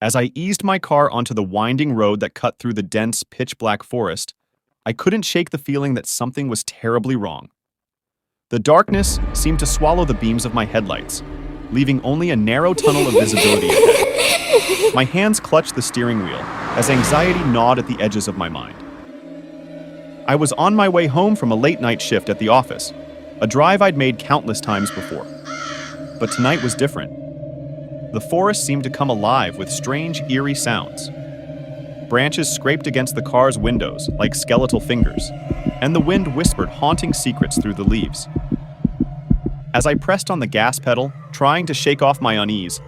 As I eased my car onto the winding road that cut through the dense, pitch-black forest, I couldn't shake the feeling that something was terribly wrong. The darkness seemed to swallow the beams of my headlights, leaving only a narrow tunnel of visibility ahead. My hands clutched the steering wheel as anxiety gnawed at the edges of my mind. I was on my way home from a late-night shift at the office, a drive I'd made countless times before. But tonight was different. The forest seemed to come alive with strange, eerie sounds. Branches scraped against the car's windows like skeletal fingers, and the wind whispered haunting secrets through the leaves. As I pressed on the gas pedal, trying to shake off my unease,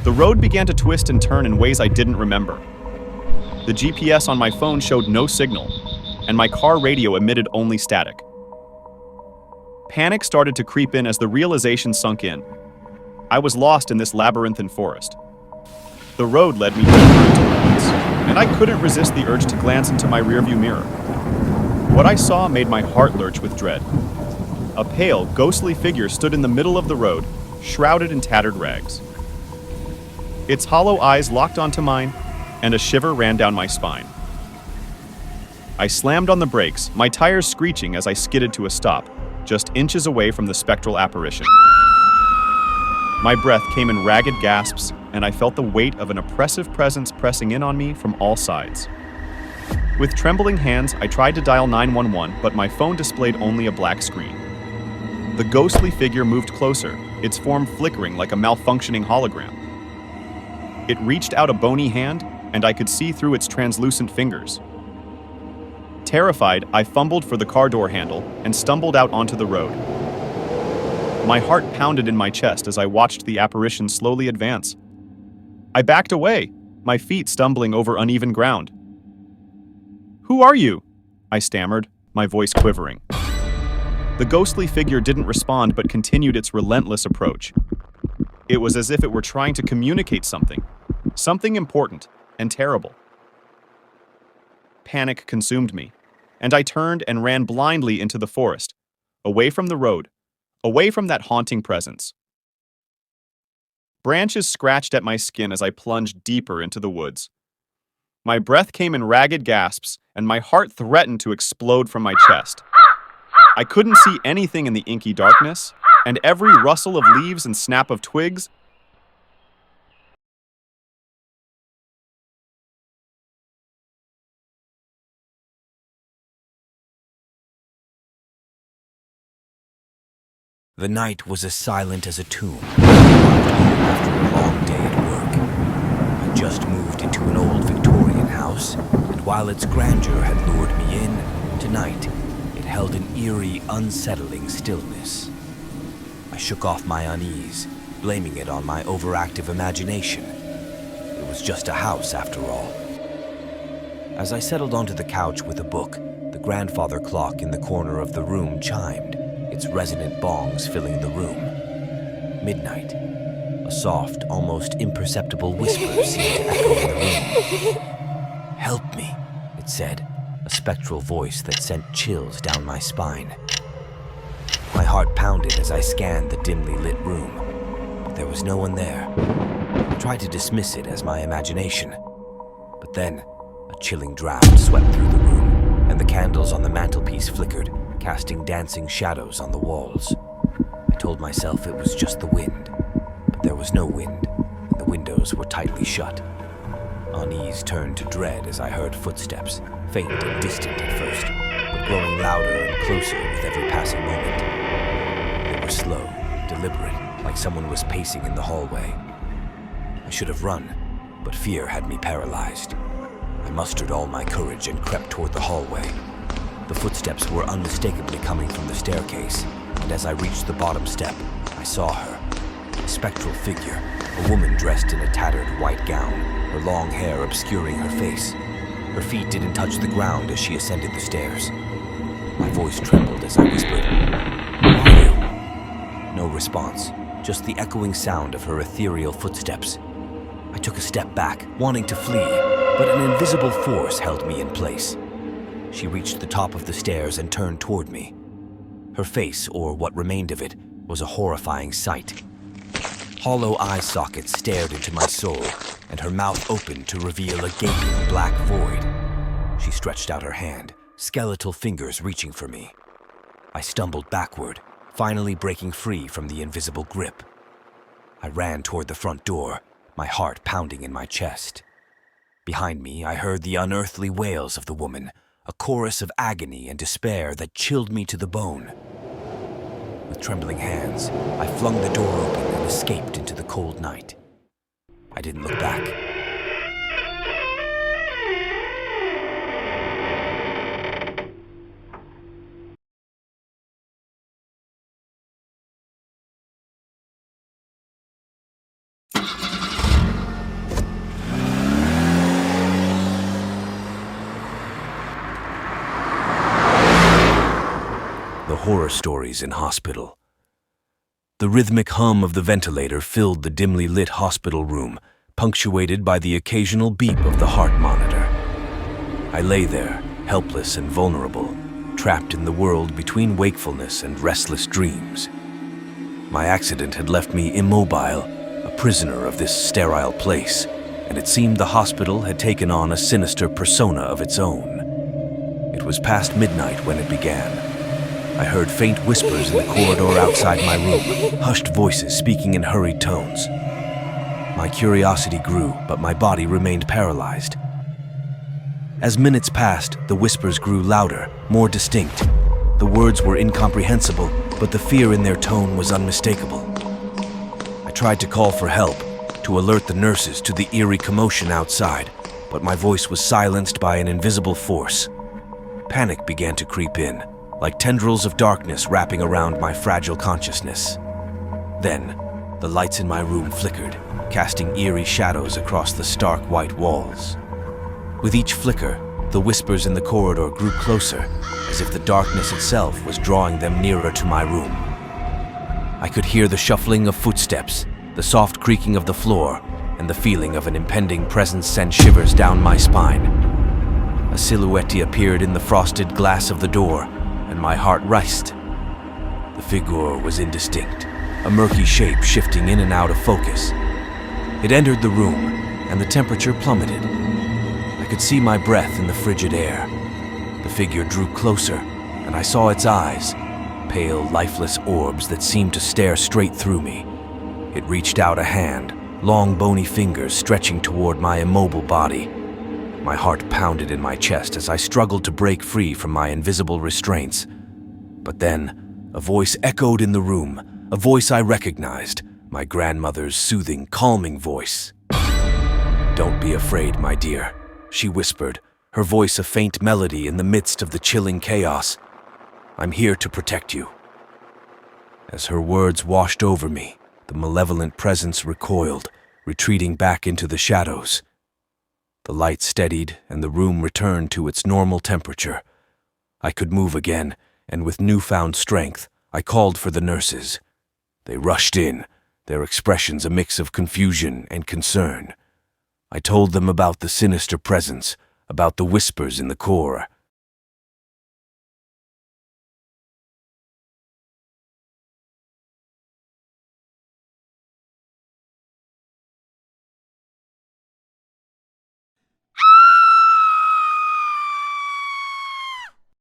the road began to twist and turn in ways I didn't remember. The GPS on my phone showed no signal, and my car radio emitted only static. Panic started to creep in as the realization sunk in. I was lost in this labyrinthine forest. The road led me deeper into the woods, and I couldn't resist the urge to glance into my rearview mirror. What I saw made my heart lurch with dread. A pale, ghostly figure stood in the middle of the road, shrouded in tattered rags. Its hollow eyes locked onto mine, and a shiver ran down my spine. I slammed on the brakes, my tires screeching as I skidded to a stop, just inches away from the spectral apparition. My breath came in ragged gasps, and I felt the weight of an oppressive presence pressing in on me from all sides. With trembling hands, I tried to dial 911, but my phone displayed only a black screen. The ghostly figure moved closer, its form flickering like a malfunctioning hologram. It reached out a bony hand, and I could see through its translucent fingers. Terrified, I fumbled for the car door handle and stumbled out onto the road. My heart pounded in my chest as I watched the apparition slowly advance. I backed away, my feet stumbling over uneven ground. "Who are you?" I stammered, my voice quivering. The ghostly figure didn't respond but continued its relentless approach. It was as if it were trying to communicate something important and terrible. Panic consumed me, and I turned and ran blindly into the forest, away from the road, away from that haunting presence. Branches scratched at my skin as I plunged deeper into the woods. My breath came in ragged gasps, and my heart threatened to explode from my chest. I couldn't see anything in the inky darkness, and every rustle of leaves and snap of twigs The night was as silent as a tomb. After a long day at work, I just moved into an old Victorian house, and while its grandeur had lured me in, tonight it held an eerie, unsettling stillness. I shook off my unease, blaming it on my overactive imagination. It was just a house, after all. As I settled onto the couch with a book, the grandfather clock in the corner of the room chimed, its resonant bongs filling the room. Midnight. A soft, almost imperceptible whisper seemed to echo in the room. "Help me," it said, a spectral voice that sent chills down my spine. My heart pounded as I scanned the dimly lit room, but there was no one there. I tried to dismiss it as my imagination, but then a chilling draft swept through the room, and the candles on the mantelpiece flickered, casting dancing shadows on the walls. I told myself it was just the wind, but there was no wind, and the windows were tightly shut. Unease turned to dread as I heard footsteps, faint and distant at first, but growing louder and closer with every passing moment. They were slow, deliberate, like someone was pacing in the hallway. I should have run, but fear had me paralyzed. I mustered all my courage and crept toward the hallway. The footsteps were unmistakably coming from the staircase, and as I reached the bottom step, I saw her. A spectral figure, a woman dressed in a tattered white gown, her long hair obscuring her face. Her feet didn't touch the ground as she ascended the stairs. My voice trembled as I whispered, "Who are you?" No response, just the echoing sound of her ethereal footsteps. I took a step back, wanting to flee, but an invisible force held me in place. She reached the top of the stairs and turned toward me. Her face, or what remained of it, was a horrifying sight. Hollow eye sockets stared into my soul, and her mouth opened to reveal a gaping black void. She stretched out her hand, skeletal fingers reaching for me. I stumbled backward, finally breaking free from the invisible grip. I ran toward the front door, my heart pounding in my chest. Behind me, I heard the unearthly wails of the woman, a chorus of agony and despair that chilled me to the bone. With trembling hands, I flung the door open and escaped into the cold night. I didn't look back. The horror stories in hospital. The rhythmic hum of the ventilator filled the dimly lit hospital room, punctuated by the occasional beep of the heart monitor. I lay there, helpless and vulnerable, trapped in the world between wakefulness and restless dreams. My accident had left me immobile, a prisoner of this sterile place, and it seemed the hospital had taken on a sinister persona of its own. It was past midnight when it began. I heard faint whispers in the corridor outside my room, hushed voices speaking in hurried tones. My curiosity grew, but my body remained paralyzed. As minutes passed, the whispers grew louder, more distinct. The words were incomprehensible, but the fear in their tone was unmistakable. I tried to call for help, to alert the nurses to the eerie commotion outside, but my voice was silenced by an invisible force. Panic began to creep in, like tendrils of darkness wrapping around my fragile consciousness. Then, the lights in my room flickered, casting eerie shadows across the stark white walls. With each flicker, the whispers in the corridor grew closer, as if the darkness itself was drawing them nearer to my room. I could hear the shuffling of footsteps, the soft creaking of the floor, and the feeling of an impending presence sent shivers down my spine. A silhouette appeared in the frosted glass of the door, and my heart raced. The figure was indistinct, a murky shape shifting in and out of focus. It entered the room, and the temperature plummeted. I could see my breath in the frigid air. The figure drew closer, and I saw its eyes, pale, lifeless orbs that seemed to stare straight through me. It reached out a hand, long bony fingers stretching toward my immobile body. My heart pounded in my chest as I struggled to break free from my invisible restraints. But then, a voice echoed in the room, a voice I recognized, my grandmother's soothing, calming voice. "Don't be afraid, my dear," she whispered, her voice a faint melody in the midst of the chilling chaos. "I'm here to protect you." As her words washed over me, the malevolent presence recoiled, retreating back into the shadows. The light steadied, and the room returned to its normal temperature. I could move again, and with newfound strength, I called for the nurses. They rushed in, their expressions a mix of confusion and concern. I told them about the sinister presence, about the whispers in the core,